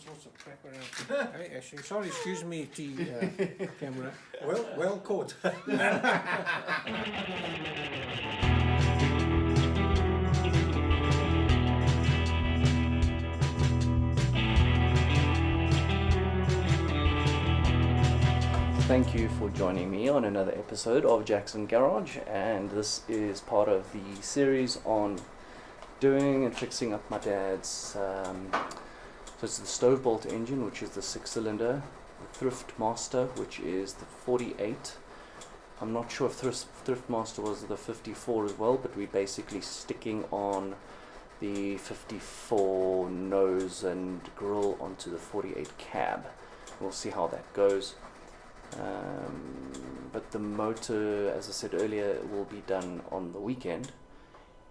sorts of crap around. Hey, actually, sorry, excuse me, camera. Well caught. Thank you for joining me on another episode of Jackson Garage, and this is part of the series on doing and fixing up my dad's so it's the Stovebolt engine, which is the 6-cylinder, the Thrift Master, which is the 48. I'm not sure if Thrift Master was the 54 as well, but we're basically sticking on the 54 nose and grille onto the 48 cab. We'll see how that goes. But the motor, as I said earlier, will be done on the weekend,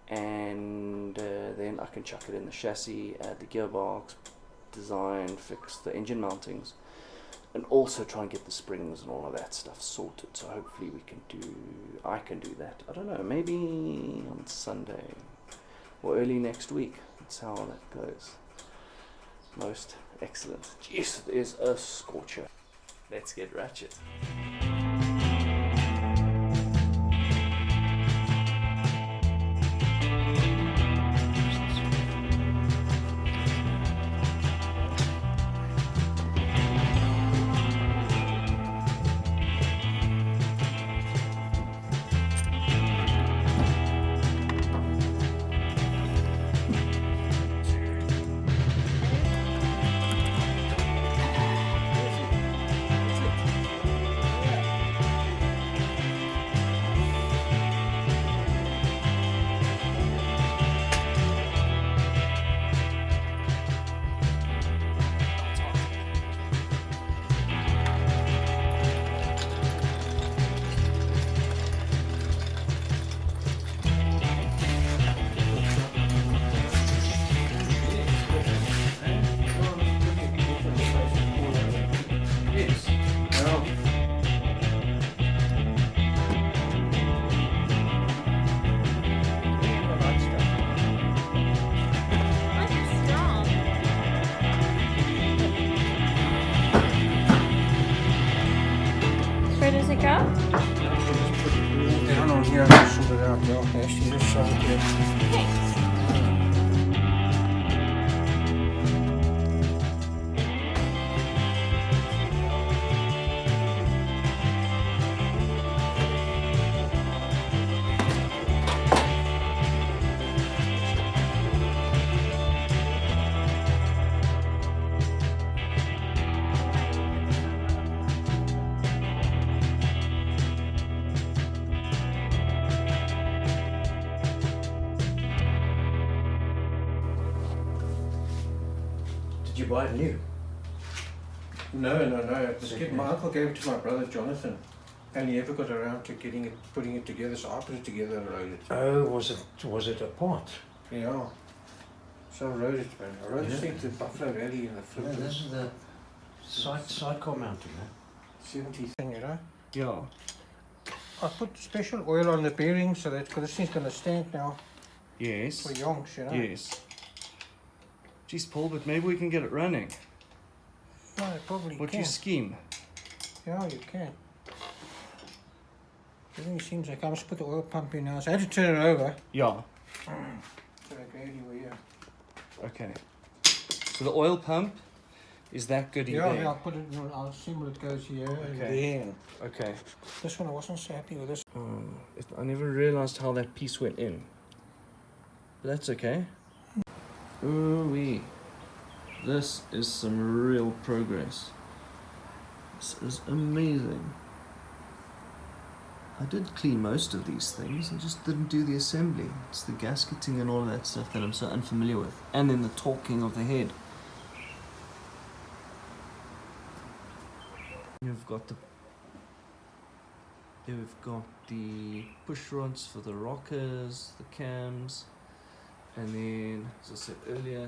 and then I can chuck it in the chassis, add the gearbox, design, fix the engine mountings, and also try and get the springs and all of that stuff sorted. So hopefully I can do that. I don't know, maybe on Sunday or early next week. That's how that goes. Most excellent. Jeez, it is a scorcher. Let's get ratchet. Where does it go? Down on here, I'll sort it out now. Actually, just show it here. Thanks. Did you buy it new? No. My uncle gave it to my brother Jonathan, and he never got around to putting it together. So I put it together and rode it. Oh, was it a part? Yeah. So I rode it, man. I rode it to Buffalo Valley in the Yeah, flip. this is the sidecar mounting, huh? 70 thing, you know. Yeah. I put special oil on the bearings so that, because this thing's going to stand now Yes. for yonks, you know. Yes. Geez, Paul, but maybe we can get it running. No, it probably What's can. your scheme? Yeah, you can. Everything seems like I must put the oil pump in now. So I had to turn it over. Yeah. So I go anywhere here. Okay. So the oil pump is that goodie Yeah, there? I'll put it in, I'll assemble it goes here and Okay. there. Okay. This one I wasn't so happy with this. I never realized how that piece went in. But that's okay. Ooh-wee. This is some real progress. This is amazing. I did clean most of these things, I just didn't do the assembly. It's the gasketing and all of that stuff that I'm so unfamiliar with. And then the torquing of the head. We've got the push rods for the rockers, the cams, and then, as I said earlier,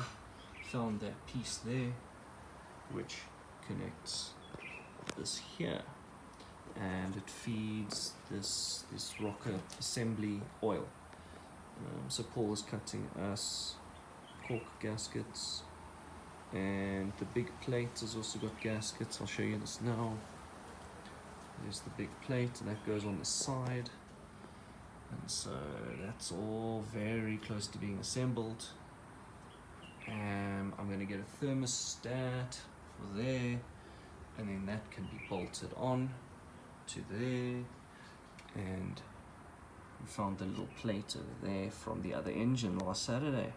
found that piece there, which connects this here, and it feeds this rocker assembly oil. So Paul is cutting us cork gaskets And the big plate has also got gaskets. I'll show you this now. There's the big plate, and that goes on the side. And so that's all very close to being assembled. I'm going to get a thermostat for there, and then that can be bolted on to there. And we found the little plate over there from the other engine last Saturday.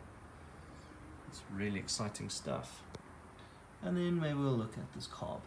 It's really exciting stuff. And then maybe we'll look at this carb.